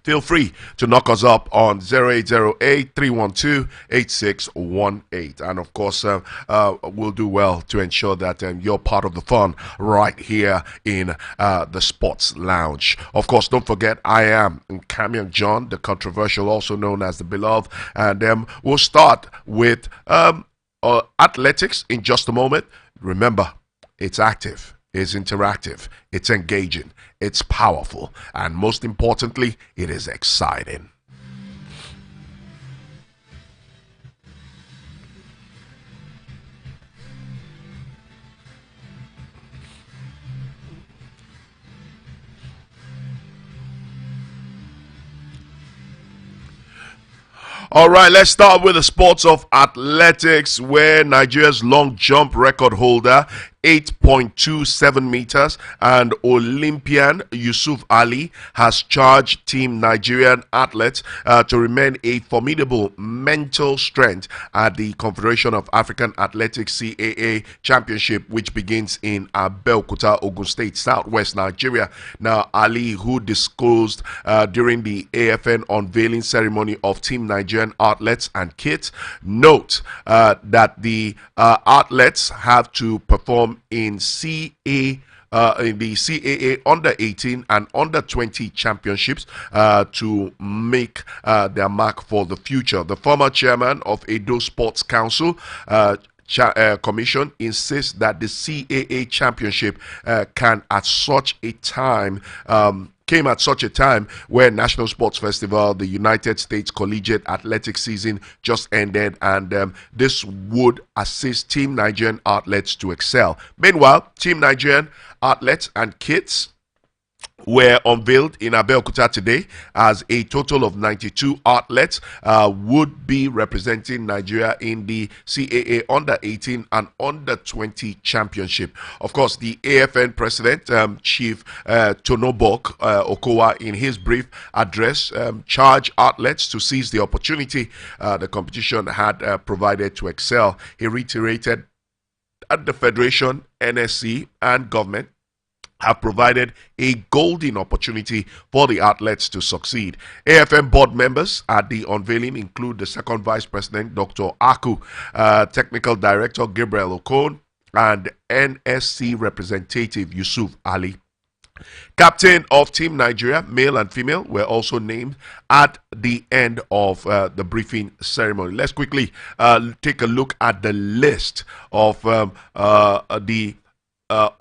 feel free to knock us up on 0808-312-8618. And of course, we'll do well to ensure that you're part of the fun right here in the Sports Lounge. Of course, don't forget, I am Camion John, the controversial, also known as the beloved. And we'll start with athletics in just a moment. Remember, it's active, it's interactive, it's engaging, it's powerful, and most importantly, it is exciting. All right, let's start with the sports of athletics, where Nigeria's long jump record holder, 8.27 meters, and Olympian Yusuf Ali has charged Team Nigerian athletes to remain a formidable mental strength at the Confederation of African Athletics CAA Championship, which begins in Abeokuta, Ogun State, Southwest Nigeria. Now, Ali, who disclosed during the AFN unveiling ceremony of Team Nigerian athletes and kits, note that the athletes have to perform in in the CAA under 18 and under 20 championships to make their mark for the future. The former chairman of Edo Sports Council Commission insists that the CAA championship came at such a time where National Sports Festival, the United States Collegiate Athletics season just ended, and this would assist Team Nigerian athletes to excel. Meanwhile, Team Nigerian athletes and kits were unveiled in Abeokuta today, as a total of 92 athletes would be representing Nigeria in the CAA under 18 and under 20 championship. Of course, the AFN president, Chief Tinubu Okowa, in his brief address, charged athletes to seize the opportunity the competition had provided to excel. He reiterated that the Federation, NSC, and government have provided a golden opportunity for the athletes to succeed. AFM board members at the unveiling include the second vice president, Dr. Aku, technical director Gabriel Okon, and NSC representative Yusuf Ali. Captain of Team Nigeria, male and female, were also named at the end of the briefing ceremony. Let's quickly take a look at the list of the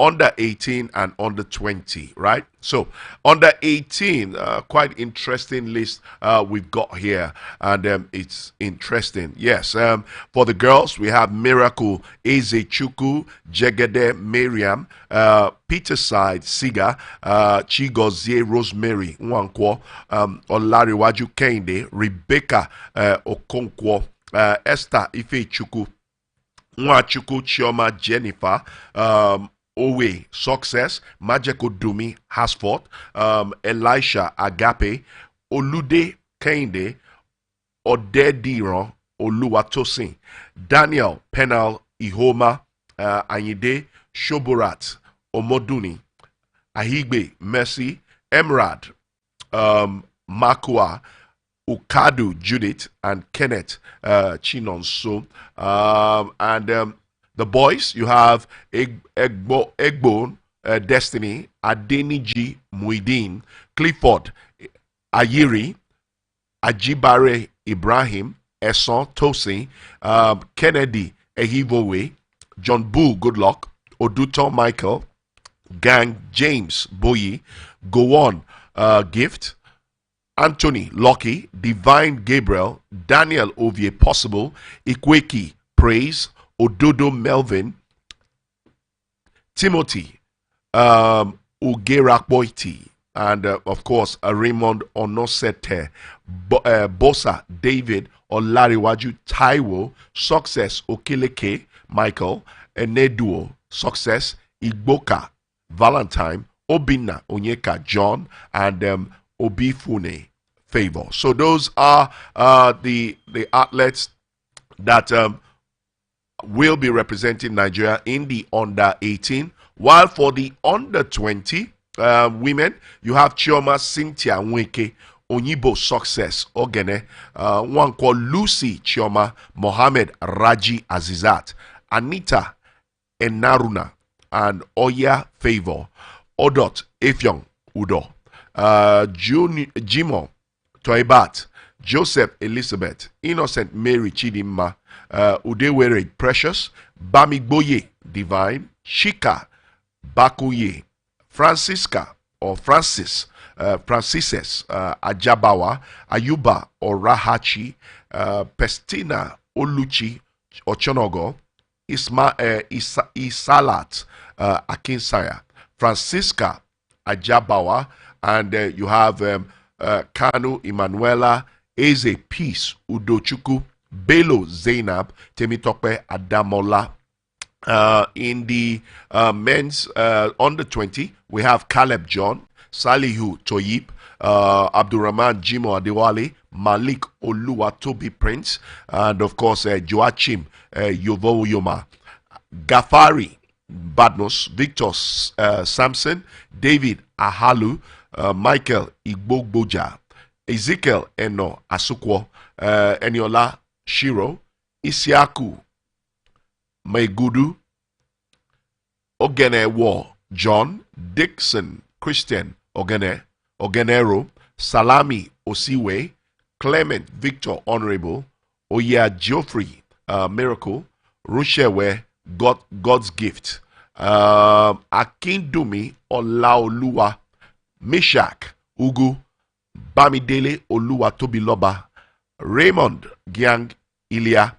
under 18 and under 20, right? So under 18, quite interesting list we've got here, and it's interesting. Yes, for the girls, we have Miracle Ezechuku, Jegede Miriam, Peterside Siga, Chigozie Rosemary Nwankwo, Olariwaju Kende, Rebecca Okonkwo, Esther Ifechukwu, Nwachukwu Chioma Jennifer, Owe Success, Majeko Dumi Hasford, Elisha Agape, Olude Kende, Odediran Oluwatosin, Daniel Penal Ihoma, Anyide Shoborat Omoduni, Ahigbe Messi, Emrad Makua, Ukadu Judith, and Kenneth Chinonso. And the boys, you have Egbon Destiny, Adeniji Muideen, Clifford Ayiri, Ajibare Ibrahim, Esson Tosin, Kennedy Ehivowe, John Boo Goodluck, Oduto Michael, Gang James Boyi, Gowon Gift, Anthony Lucky, Divine Gabriel, Daniel Ovie Possible, Ikweki Praise, Ododo Melvin, Timothy Ugerakboiti, and of course Raymond Onosete, Bosa David Olariwaju Taiwo, Success Okeleke Michael, Eneduo Success, Igboka Valentine, Obina Onyeka John, and Obifune Favor. So those are the athletes that will be representing Nigeria in the under 18. While for the under 20 women, you have Chioma Cynthia Nweke, Onyibo Success Ogene, one called Lucy Chioma Mohammed Raji Azizat, Anita Enaruna, and Oya Favor, Odot Efyong Udo, Jimo Toibat, Joseph Elizabeth, Innocent Mary Chidimma, Udewere Precious, Bamigboye Divine, Shika Bakuye, Francisca or Francis, Francises Ajabawa, Ayuba Orahachi, Pestina Oluchi Ochonogo, Isalat Akinsaya, Francisca Ajabawa, and you have Kanu Emanuela, Eze Peace Udochuku, Bello Zainab, Temitope Adamola. In the men's under 20, we have Caleb John, Salihu Toyib, Abdurrahman Jimo Adewale, Malik Oluwatobi Prince, and of course Joachim Yovoyoma, Gafari Badnos, Victor Samson, David Ahalu, Michael Igbogboja, Ezekiel Eno Asukwo, Eniola Shiro, Isiaku Megudu, Ogene War, John, Dixon, Christian, Ogenero, Salami Osiwe, Clement Victor Honorable, Oya Geoffrey Miracle, Rushewe God's Gift, Akindumi Olaoluwa, Meshach Ugu, Bamidele Oluwa Tobiloba, Raymond Giang Ilia,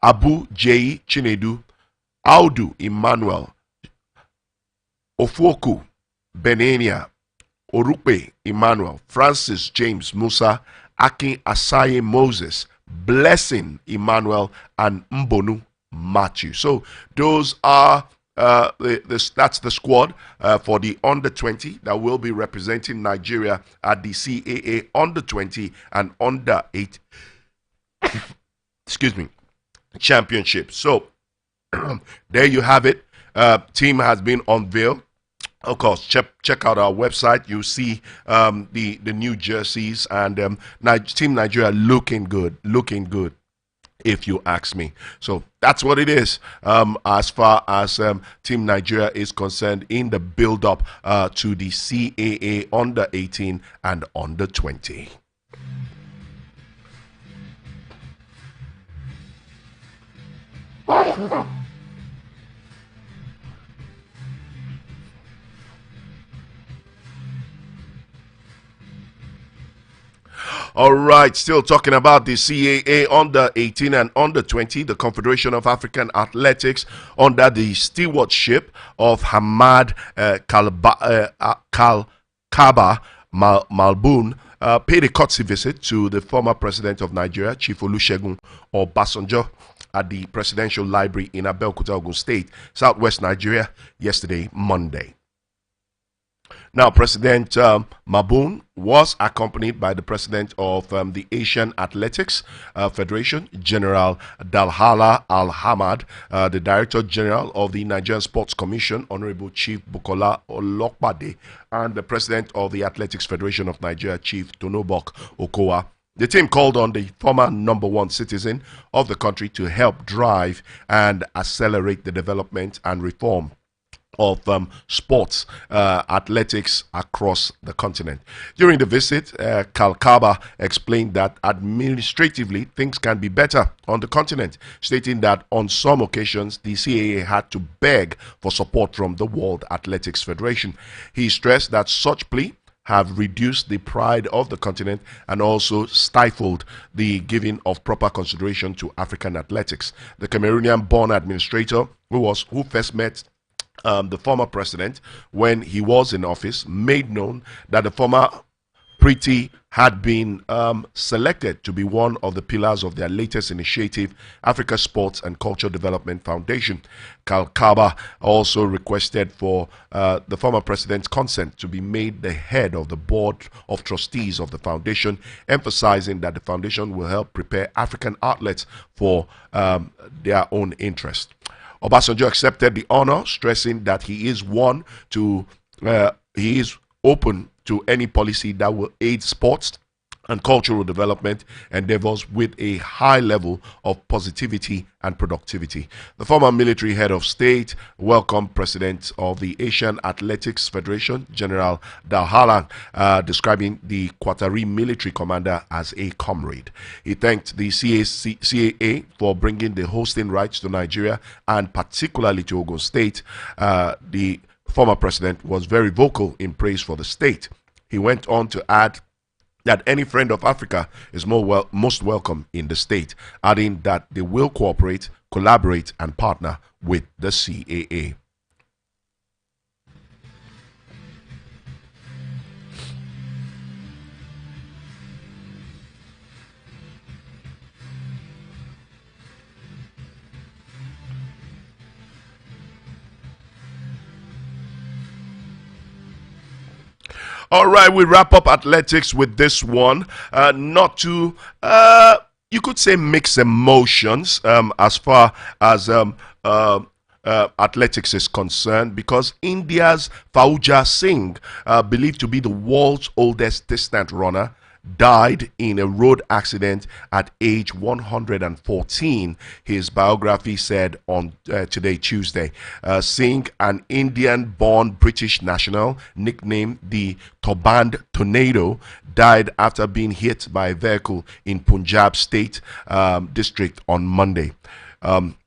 Abu J. Chinedu, Audu Emmanuel, Ofoku Benania, Orupe Emmanuel, Francis James Musa, Akin Asaye Moses, Blessing Emmanuel, and Mbonu Matthew. So those are that's the squad for the under 20 that will be representing Nigeria at the CAA under 20 and under 8 excuse me, championship. So there you have it. Team has been unveiled. Of course, check out our website. You see the new jerseys, and Team Nigeria looking good, if you ask me. So that's what it is as far as Team Nigeria is concerned in the build-up to the CAA under 18 and under 20. All right, still talking about the CAA under 18 and under 20, the Confederation of African Athletics under the stewardship of Hamad Kalkaba Malboon paid a courtesy visit to the former president of Nigeria, Chief Olusegun Obasanjo, at the Presidential Library in Abeokuta, Ogun State, Southwest Nigeria, yesterday, Monday. Now, President Maboon was accompanied by the president of the Asian Athletics Federation, General Dalhala Al-Hamad, the Director General of the Nigerian Sports Commission, Honorable Chief Bukola Olokpade, and the president of the Athletics Federation of Nigeria, Chief Tonobok Okowa. The team called on the former #1 citizen of the country to help drive and accelerate the development and reform of sports athletics across the continent. During the visit, Kalkaba explained that administratively things can be better on the continent, stating that on some occasions the CAA had to beg for support from the World Athletics Federation. He stressed that such plea have reduced the pride of the continent and also stifled the giving of proper consideration to African athletics. The Cameroonian-born administrator who first met the former president when he was in office made known that the former Pretty had been selected to be one of the pillars of their latest initiative, Africa Sports and Culture Development Foundation. Kalkaba also requested for the former president's consent to be made the head of the board of trustees of the foundation, emphasizing that the foundation will help prepare African athletes for their own interest. Obasanjo accepted the honor, stressing that he is open to any policy that will aid sports and cultural development endeavors with a high level of positivity and productivity. The former military head of state welcomed President of the Asian Athletics Federation, General Dalhalang, describing the Qatari military commander as a comrade. He thanked the CAA for bringing the hosting rights to Nigeria and particularly to Ogun State. The former president was very vocal in praise for the state. He went on to add that any friend of Africa is most welcome in the state, adding that they will cooperate, collaborate, and partner with the CAA. All right, we wrap up athletics with this one. Not too, you could say, mixed emotions as far as athletics is concerned, because India's Fauja Singh, believed to be the world's oldest distance runner, died in a road accident at age 114, his biography said on today, Tuesday. Singh, an Indian-born British national, nicknamed the Turband Tornado, died after being hit by a vehicle in Punjab State District on Monday.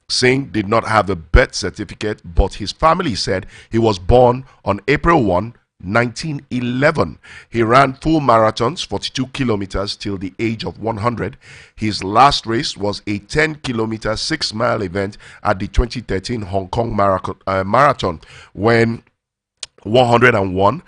Singh did not have a birth certificate, but his family said he was born on April 1, 1911. He ran full marathons, 42 kilometers, till the age of 100. His last race was a 10-kilometer, 6-mile event at the 2013 Hong Kong Marathon, when 101,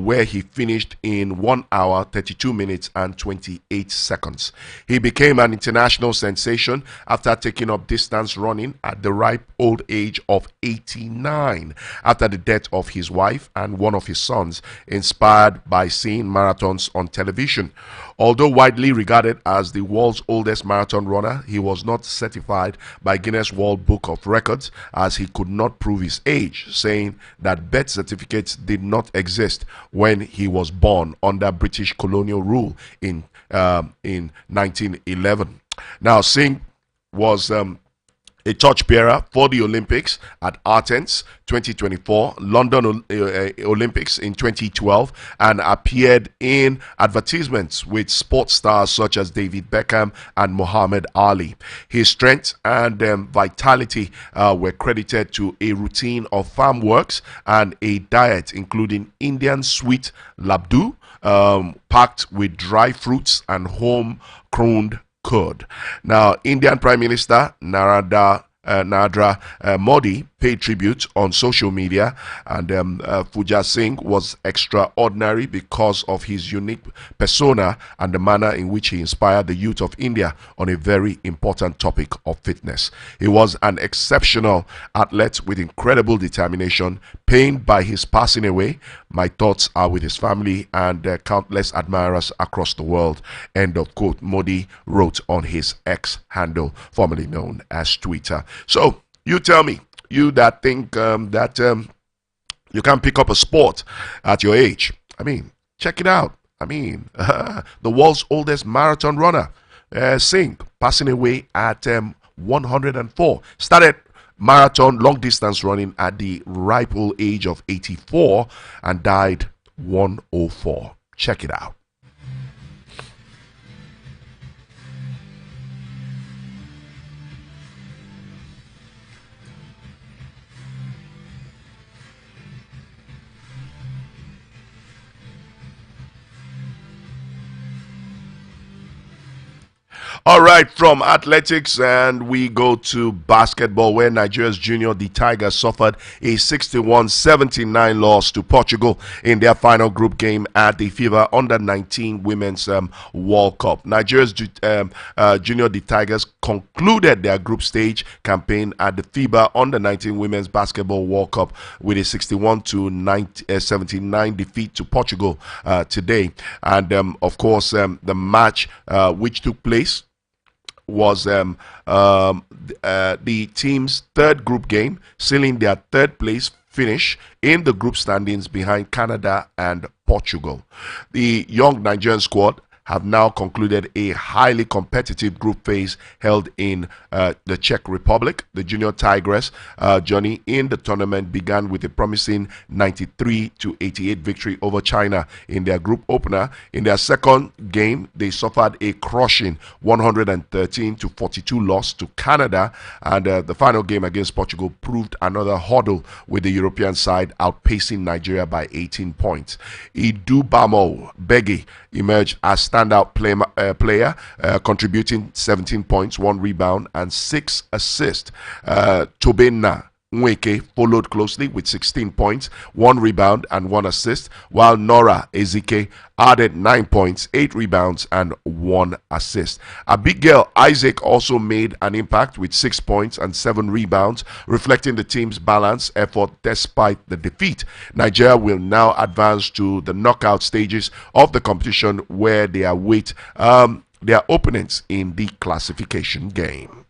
where he finished in 1 hour, 32 minutes, and 28 seconds. He became an international sensation after taking up distance running at the ripe old age of 89, after the death of his wife and one of his sons, inspired by seeing marathons on television. Although widely regarded as the world's oldest marathon runner, he was not certified by Guinness World Book of Records, as he could not prove his age, saying that birth certificates did not exist when he was born under British colonial rule in 1911. Now, Singh was a torchbearer for the Olympics at Athens 2024, London Olympics in 2012, and appeared in advertisements with sports stars such as David Beckham and Muhammad Ali. His strength and vitality were credited to a routine of farm works and a diet including Indian sweet labdu, packed with dry fruits and home-crowned curd. Now, Indian Prime Minister Narendra Modi paid tribute on social media, and Fauja Singh was extraordinary because of his unique persona and the manner in which he inspired the youth of India on a very important topic of fitness. He was an exceptional athlete with incredible determination. Pained by his passing away, my thoughts are with his family and countless admirers across the world. End of quote. Modi wrote on his X handle, formerly known as Twitter. So, you tell me, you that think that you can pick up a sport at your age. I mean, check it out. I mean, the world's oldest marathon runner, Singh, passing away at 104. Started marathon long distance running at the ripe old age of 84 and died 104. Check it out. All right, from athletics, and we go to basketball, where Nigeria's Junior the Tigers suffered a 61-79 loss to Portugal in their final group game at the FIBA Under-19 Women's World Cup. Nigeria's Junior the Tigers concluded their group stage campaign at the FIBA Under-19 Women's Basketball World Cup with a 61-79 defeat to Portugal today. And of course, the match which took place was the team's third group game, sealing their third place finish in the group standings behind Canada and Portugal. The young Nigerian squad have now concluded a highly competitive group phase held in the Czech Republic. The Junior Tigress journey in the tournament began with a promising 93 to 88 victory over China in their group opener. In their second game, they suffered a crushing 113 to 42 loss to Canada, and the final game against Portugal proved another hurdle, with the European side outpacing Nigeria by 18 points. Idubamo Begi emerged as standout player, contributing 17 points, 1 rebound, and 6 assists. Tobena Nweke followed closely with 16 points, 1 rebound, and 1 assist, while Nora Ezike added 9 points, 8 rebounds, and 1 assist. Abigail Isaac also made an impact with 6 points and 7 rebounds, reflecting the team's balanced effort despite the defeat. Nigeria will now advance to the knockout stages of the competition, where they await their opponents in the classification game.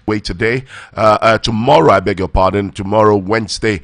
Way today, tomorrow, I beg your pardon, tomorrow, Wednesday,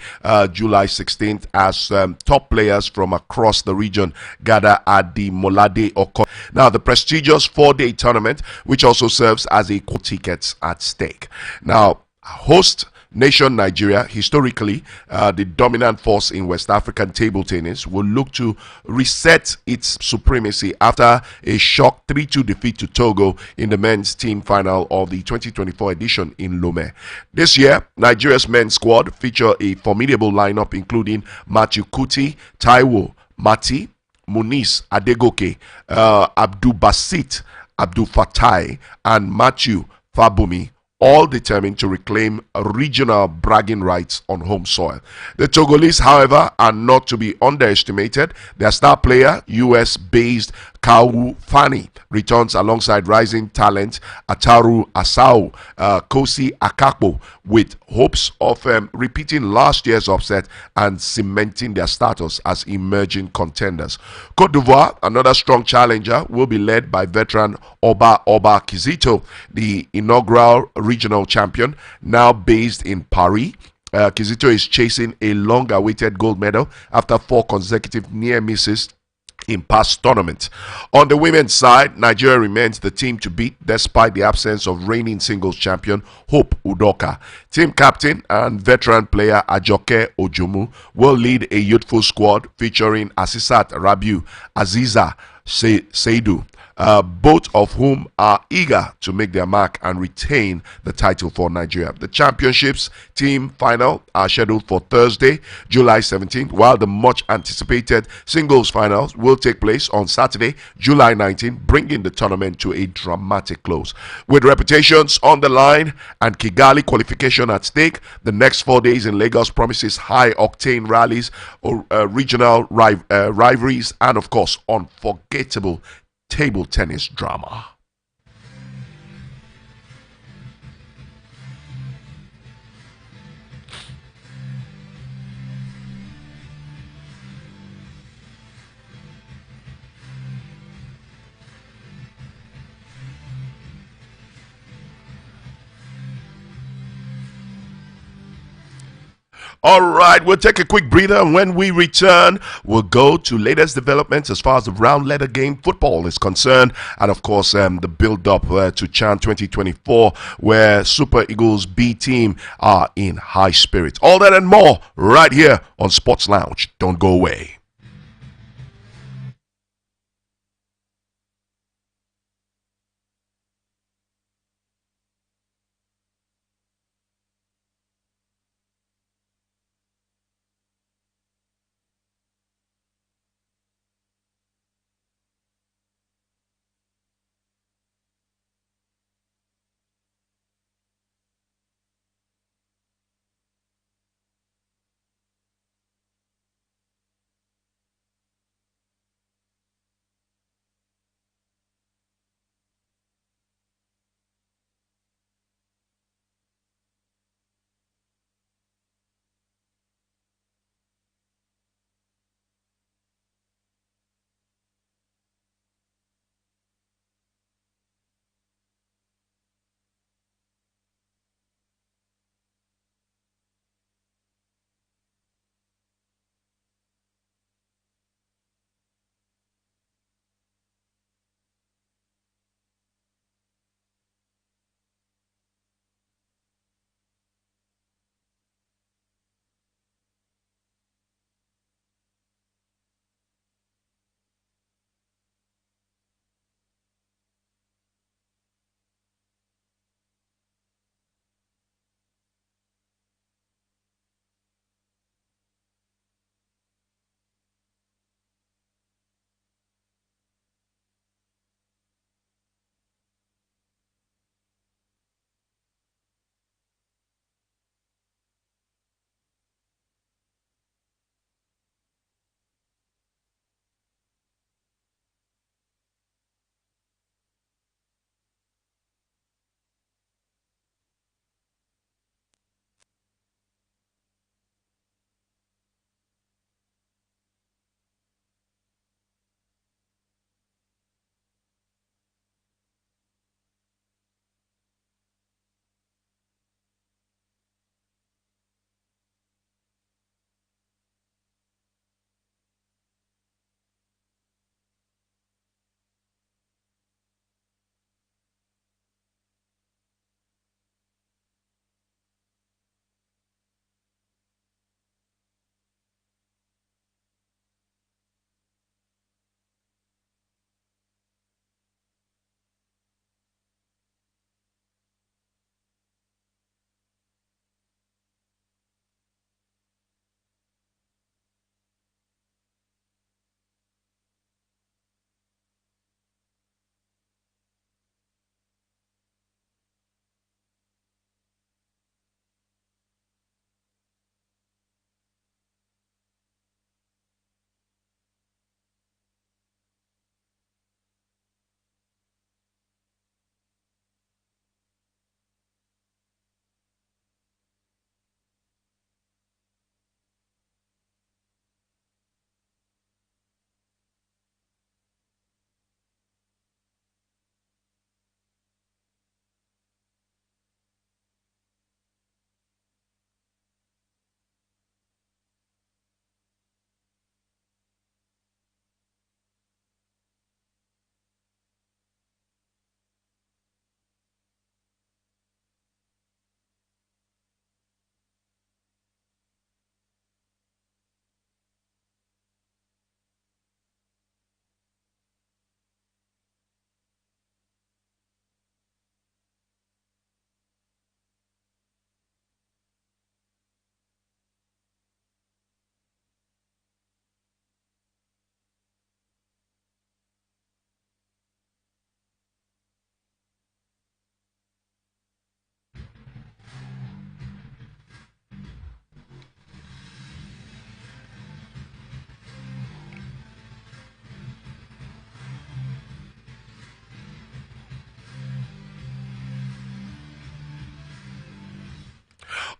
July 16th, as top players from across the region gather at the Molade Oko. Now, the prestigious 4-day tournament, which also serves as a tickets at stake. Now, host nation Nigeria, historically the dominant force in West African table tennis, will look to reset its supremacy after a shock 3-2 defeat to Togo in the men's team final of the 2024 edition in Lomé. This year, Nigeria's men's squad feature a formidable lineup including Matthew Kuti, Taiwo Mati, Munis Adegoke, Abdul Basit, Abdul Fatai, and Matthew Fabumi, all determined to reclaim regional bragging rights on home soil. The Togolese, however, are not to be underestimated. Their star player, US-based Kawu Fani, returns alongside rising talent Ataru Asau, Kosi Akakpo, with hopes of repeating last year's upset and cementing their status as emerging contenders. Cote d'Ivoire, another strong challenger, will be led by veteran Oba Kizito, the inaugural regional champion, now based in Paris. Kizito is chasing a long-awaited gold medal after 4 consecutive near misses in past tournaments. On the women's side, Nigeria remains the team to beat despite the absence of reigning singles champion Hope Udoka. Team captain and veteran player Ajoke Ojumu will lead a youthful squad featuring Asisat Rabiu, Aziza Seidu, both of whom are eager to make their mark and retain the title for Nigeria. The championships team final are scheduled for Thursday, July 17th, while the much anticipated singles finals will take place on Saturday, July 19th, bringing the tournament to a dramatic close. With reputations on the line and Kigali qualification at stake, the next 4 days in Lagos promises high-octane rallies, regional rivalries, and of course, unforgettable table tennis drama. All right, we'll take a quick breather, and when we return, we'll go to latest developments as far as the round letter game football is concerned, and of course, the build-up to CHAN 2024, where Super Eagles B team are in high spirits. All that and more right here on Sports Lounge. Don't go away.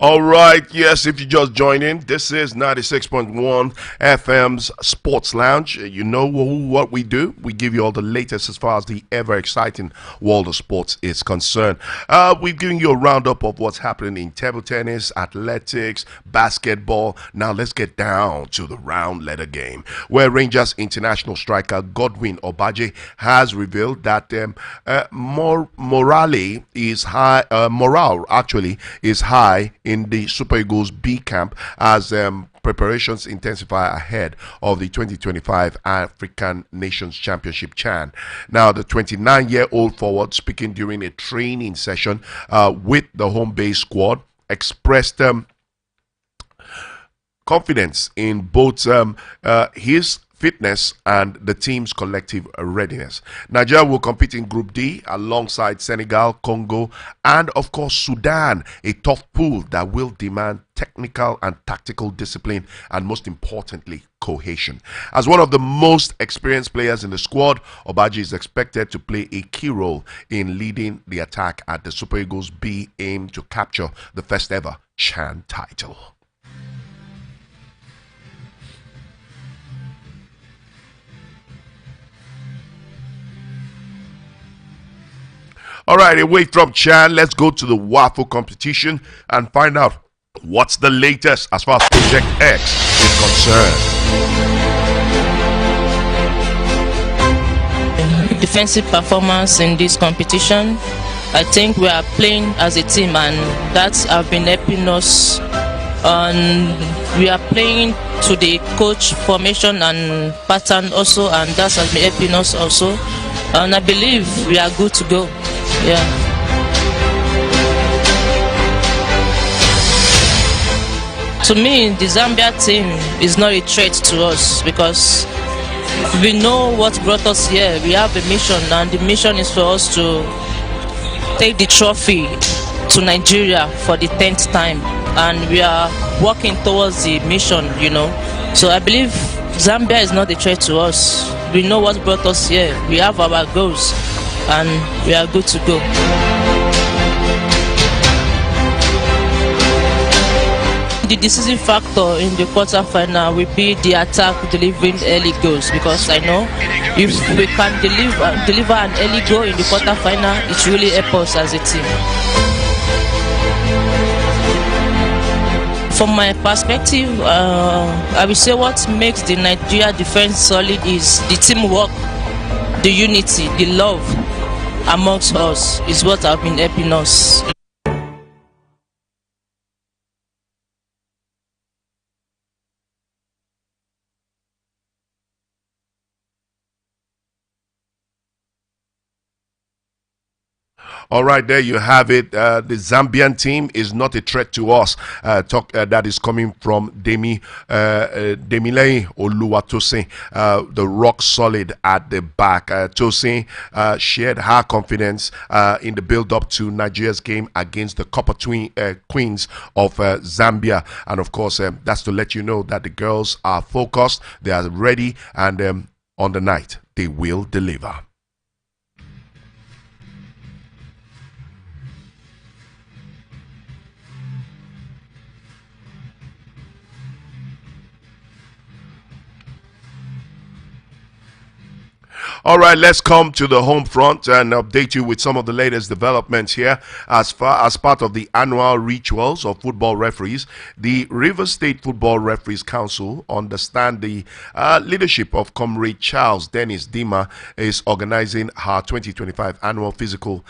All right, yes, if you just joined in, this is 96.1 FM's Sports Lounge. You know what we do. We give you all the latest as far as the ever exciting world of sports is concerned. We've given you a roundup of what's happening in table tennis, athletics, basketball. Now let's get down to the round letter game, where Rangers international striker Godwin Obaje has revealed that morale actually is high in the Super Eagles B camp as preparations intensify ahead of the 2025 African Nations Championship CHAN. Now, the 29-year-old forward, speaking during a training session with the home base squad, expressed confidence in both his fitness and the team's collective readiness. Nigeria will compete in Group D alongside Senegal, Congo, and of course Sudan, a tough pool that will demand technical and tactical discipline and most importantly cohesion. As one of the most experienced players in the squad, Obaji is expected to play a key role in leading the attack at the Super Eagles B aim to capture the first ever CHAN title. All right, away from CHAN, let's go to the WAFO competition and find out what's the latest as far as Project X is concerned. Defensive performance in this competition. I think we are playing as a team, and that's have been helping us. We are playing to the coach formation and pattern also, and that has been helping us also. And I believe we are good to go. Yeah. To me, the Zambia team is not a threat to us because we know what brought us here. We have a mission, and the mission is for us to take the trophy to Nigeria for the 10th time, and we are working towards the mission, you know. So I believe Zambia is not a threat to us. We know what brought us here. We have our goals, and we are good to go. The decisive factor in the quarterfinal will be the attack delivering early goals, because I know if we can deliver an early goal in the quarterfinal, it really helps us as a team. From my perspective, I will say what makes the Nigeria defense solid is the teamwork, the unity, the love amongst us is what have been helping us. All right, there you have it. The Zambian team is not a threat to us. That is coming from Demilei Oluwatosin, the rock solid at the back. Tosin shared her confidence in the build-up to Nigeria's game against the Copper Queens of Zambia. And of course, that's to let you know that the girls are focused, they are ready, and on the night, they will deliver. All right, let's come to the home front and update you with some of the latest developments here. As part of the annual rituals of football referees, the Rivers State Football Referees Council, understand the leadership of Comrade Charles Dennis Dima, is organizing her 2025 annual physical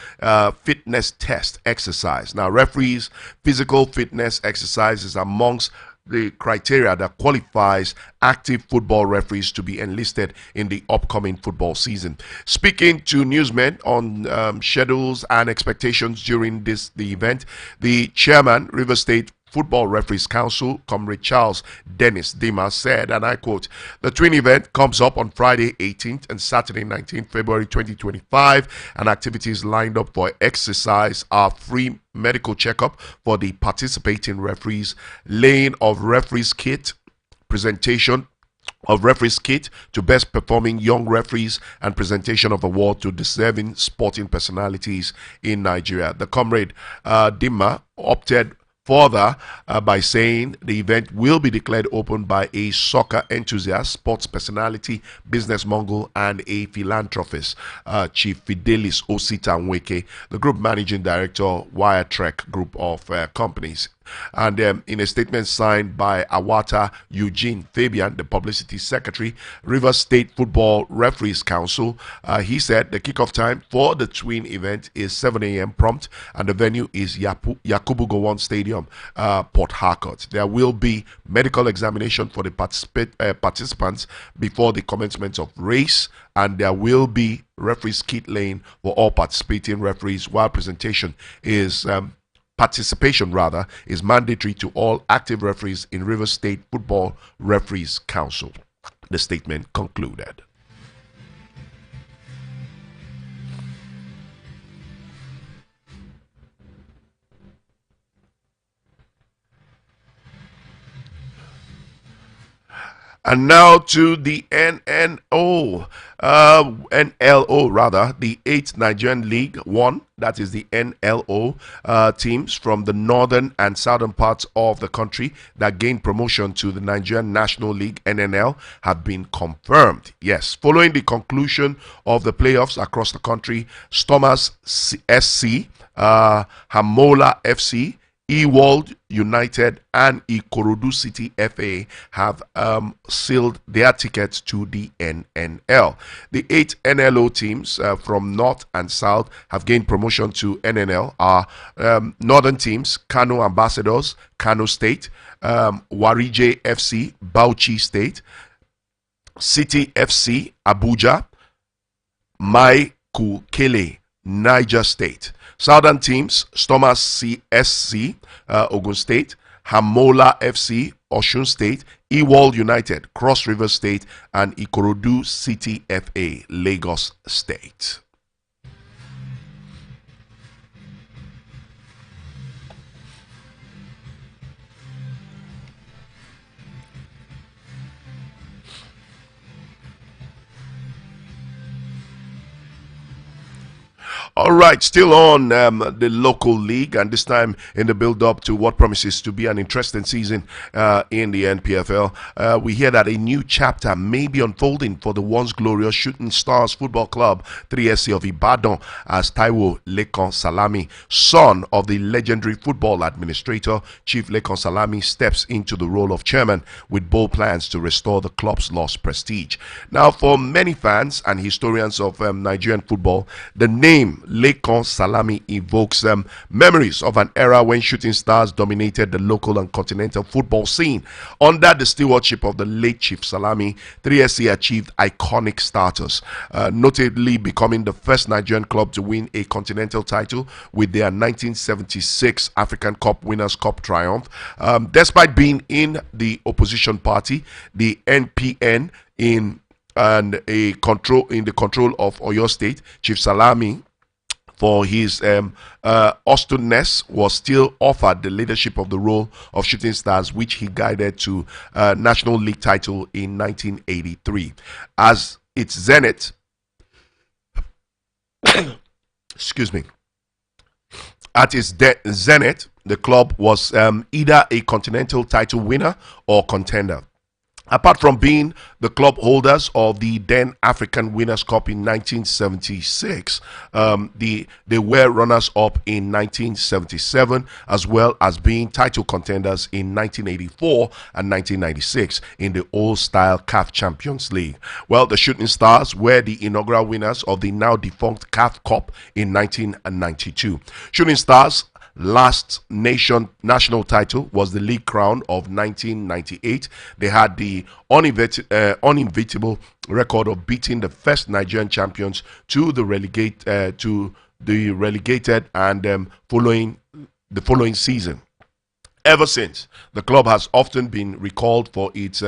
fitness test exercise. Now, referees' physical fitness exercise is amongst the criteria that qualifies active football referees to be enlisted in the upcoming football season. Speaking to newsmen on schedules and expectations during the event, the chairman, River State Football Referees Council, Comrade Charles Dennis Dima, said, and I quote, "The twin event comes up on Friday 18th and Saturday 19th February 2025, and activities lined up for exercise are free medical checkup for the participating referees, laying of referees kit, presentation of referees kit to best performing young referees, and presentation of award to deserving sporting personalities in Nigeria." The Comrade Dima opted further by saying the event will be declared open by a soccer enthusiast, sports personality, business mogul, and a philanthropist, Chief Fidelis Ositanweke, the group managing director, Wiretrek Group of companies. And in a statement signed by Awata Eugene Fabian, the publicity secretary, Rivers State Football Referees Council, he said the kickoff time for the twin event is 7 a.m. prompt, and the venue is Yakubu Gowon Stadium, Port Harcourt. There will be medical examination for the participants before the commencement of race, and there will be referees kit lane for all participating referees, while participation is mandatory to all active referees in Rivers State Football Referees Council. The statement concluded. And now to the NLO, the 8th Nigerian League One, that is the NLO teams from the northern and southern parts of the country that gained promotion to the Nigerian National League, NNL, have been confirmed. Yes, following the conclusion of the playoffs across the country, Stormers SC, Hamola FC, Ewald United, and Ikorodu City FA have sealed their tickets to the NNL. The 8 NLO teams from North and South have gained promotion to NNL are Northern teams, Kano Ambassadors, Kano State, Warije FC, Bauchi State, City FC, Abuja, Mai Kukele, Niger State. Southern teams, Stormers CSC, Ogun State, Hamola FC, Osun State, Ewald United, Cross River State, and Ikorodu City FA, Lagos State. All right, still on the local league, and this time in the build-up to what promises to be an interesting season in the NPFL. We hear that a new chapter may be unfolding for the once glorious Shooting Stars Football Club, 3SC of Ibadan, as Taiwo Lekan Salami, son of the legendary football administrator, Chief Lekan Salami, steps into the role of chairman with bold plans to restore the club's lost prestige. Now, for many fans and historians of Nigerian football, the name Lekan Salami evokes memories of an era when Shooting Stars dominated the local and continental football scene. Under the stewardship of the late Chief Salami, 3SC achieved iconic status, notably becoming the first Nigerian club to win a continental title with their 1976 African Cup Winners' Cup triumph. Despite being in the opposition party, the NPN in the control of Oyo State, Chief Salami, for his awesomeness, was still offered the leadership of the role of Shooting Stars, which he guided to National League title in 1983. As its zenith, excuse me, at its zenith, the club was either a continental title winner or contender. Apart from being the club holders of the then African Winners' Cup in 1976, they were runners-up in 1977, as well as being title contenders in 1984 and 1996 in the old-style CAF Champions League. Well, the Shooting Stars were the inaugural winners of the now-defunct CAF Cup in 1992. Shooting Stars' last national title was the league crown of 1998. They had the uninvitable record of beating the first Nigerian champions to the relegated and following season. Ever since, the club has often been recalled for its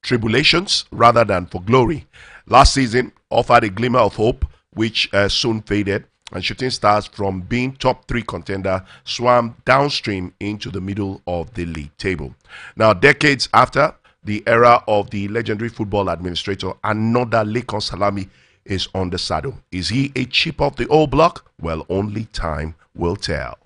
tribulations rather than for glory. Last season offered a glimmer of hope, which soon faded, and Shooting Stars, from being top 3 contender, swam downstream into the middle of the league table. Now, decades after the era of the legendary football administrator, another Lekan Salami is on the saddle. Is he a chip of the old block? Well, only time will tell.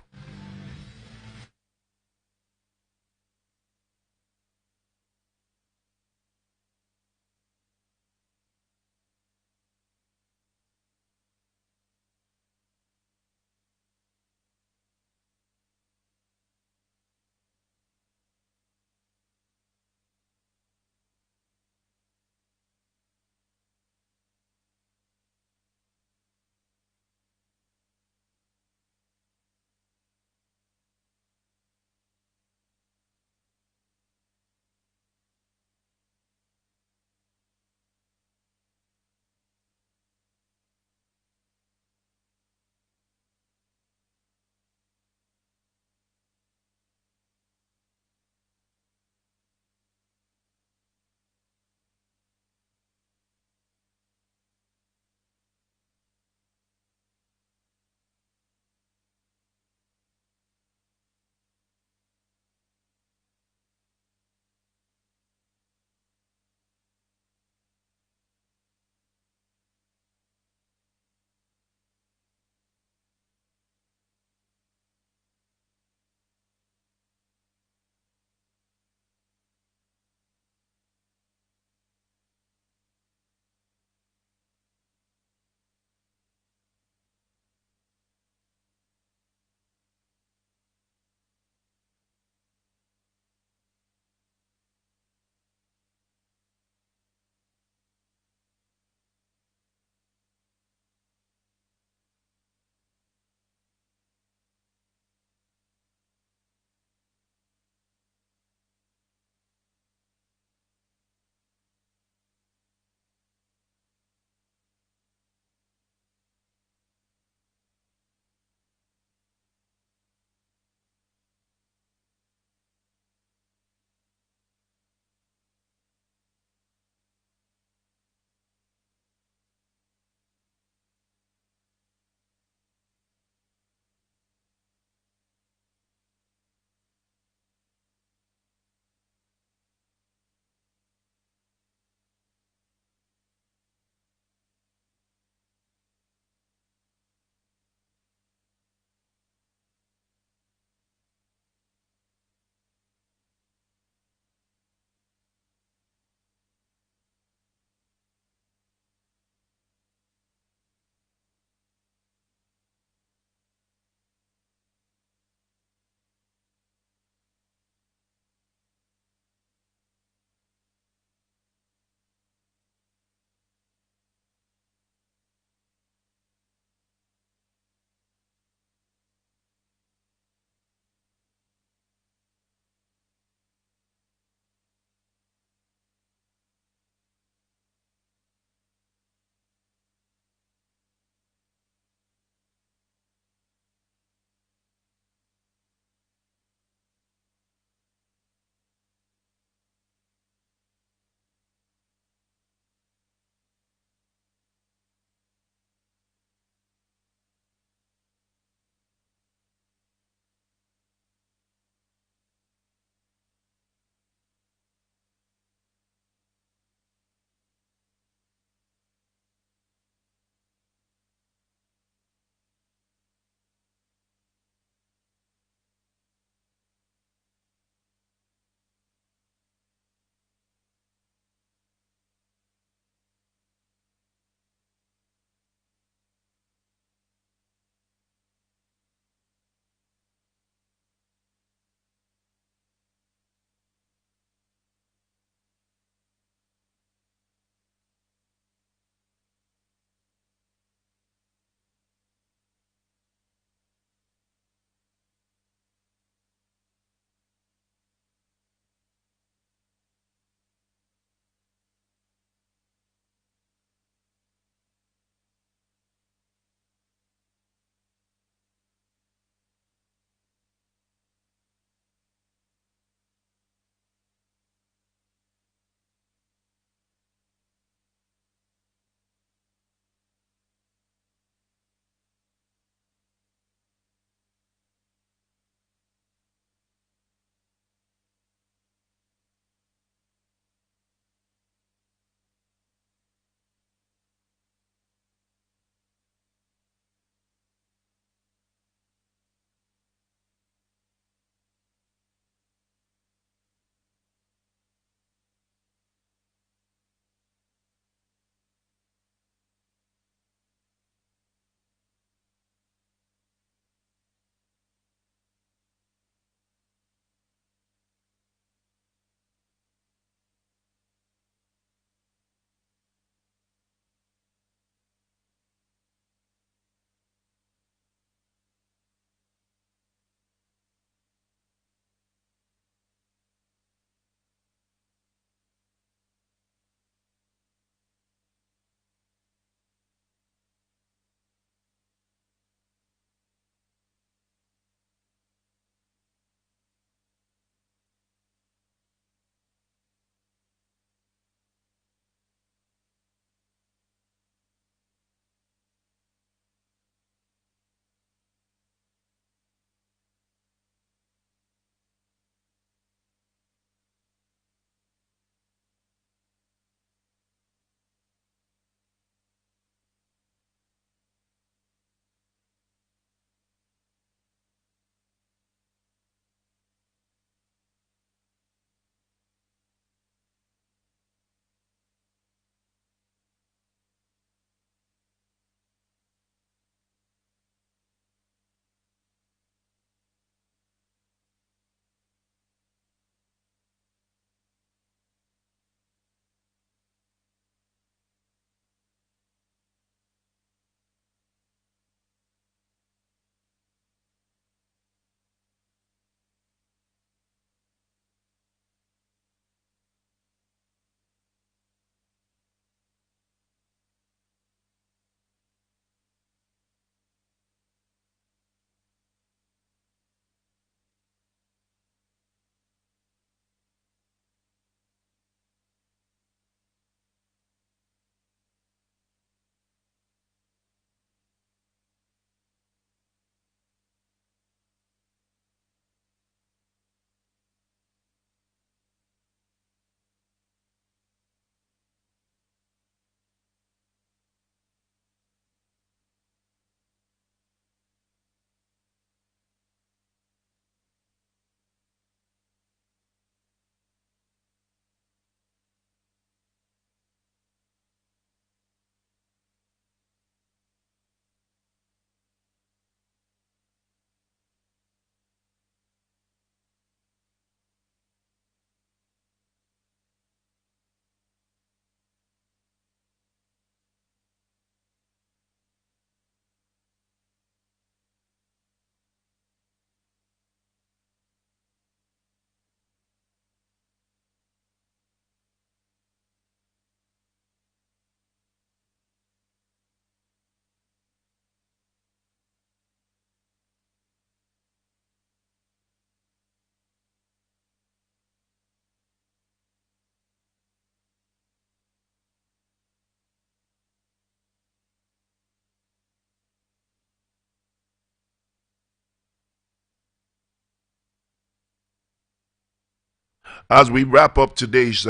As we wrap up today's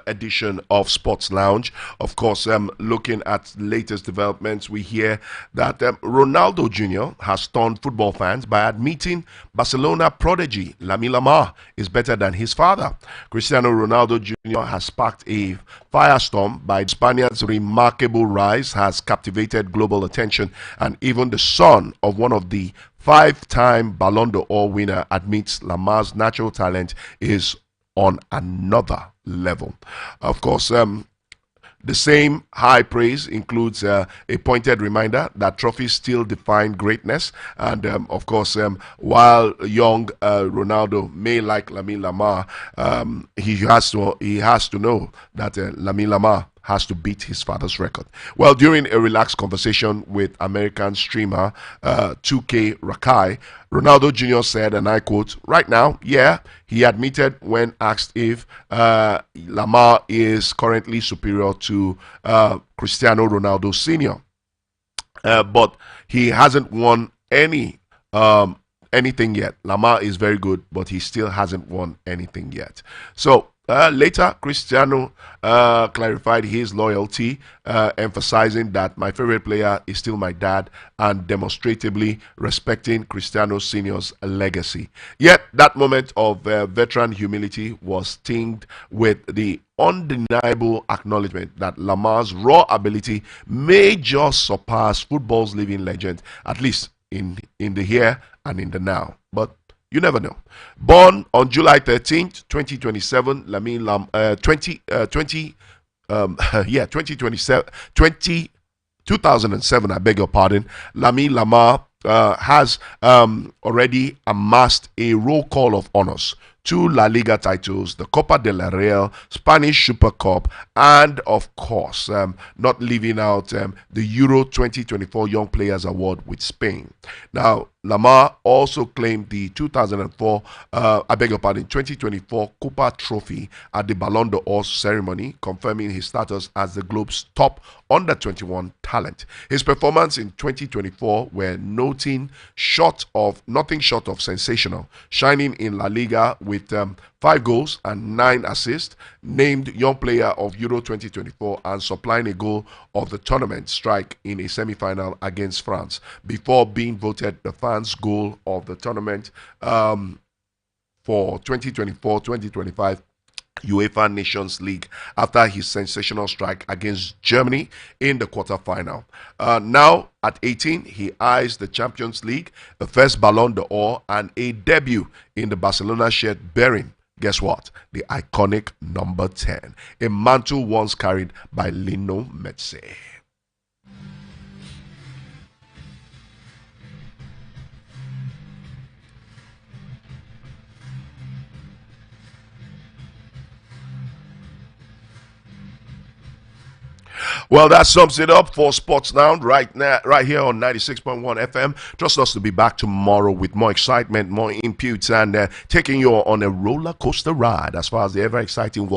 edition of Sports Lounge, of course, looking at latest developments, we hear that Ronaldo Jr. has stunned football fans by admitting Barcelona prodigy Lamine Yamal is better than his father. Cristiano Ronaldo Jr. has sparked a firestorm by the Spaniard's remarkable rise has captivated global attention, and even the son of one of the five-time Ballon d'Or winner admits Lamar's natural talent is on another level. Of course, the same high praise includes a pointed reminder that trophies still define greatness. And of course, while young Ronaldo may like Lamine Yamal, he has to know that Lamine Yamal has to beat his father's record. Well, during a relaxed conversation with American streamer 2K Rufai, Ronaldo Jr. said, and I quote, "Right now, yeah," he admitted when asked if Lamar is currently superior to Cristiano Ronaldo Sr. But he hasn't won anything yet. Lamar is very good, but he still hasn't won anything yet. So later, Cristiano clarified his loyalty, emphasizing that my favorite player is still my dad and demonstratively respecting Cristiano Sr.'s legacy. Yet, that moment of veteran humility was tinged with the undeniable acknowledgement that Lamar's raw ability may just surpass football's living legend, at least in the here and in the now. But you never know. Born on July 13th, 2027, Lamine Lam, 2007, I beg your pardon, Lamine Lamar has already amassed a roll call of honors: 2 La Liga titles, the Copa del Rey, Spanish Super Cup, and of course, not leaving out the Euro 2024 Young Players Award with Spain. Now, Lamar also claimed the 2024 Copa Trophy at the Ballon d'Or ceremony, confirming his status as the globe's top under-21 talent. His performance in 2024 were nothing short of sensational, shining in La Liga with 5 goals and 9 assists, named Young Player of Euro 2024 and supplying a goal of the tournament strike in a semi-final against France before being voted the fans' goal of the tournament for 2024-2025 UEFA Nations League after his sensational strike against Germany in the quarterfinal. Now, at 18, he eyes the Champions League, the first Ballon d'Or, and a debut in the Barcelona shirt bearing, guess what? The iconic number 10, a mantle once carried by Lionel Messi. Well, that sums it up for Sports Now right here on 96.1 FM. Trust us to be back tomorrow with more excitement, more inputs, and taking you on a roller coaster ride as far as the ever exciting world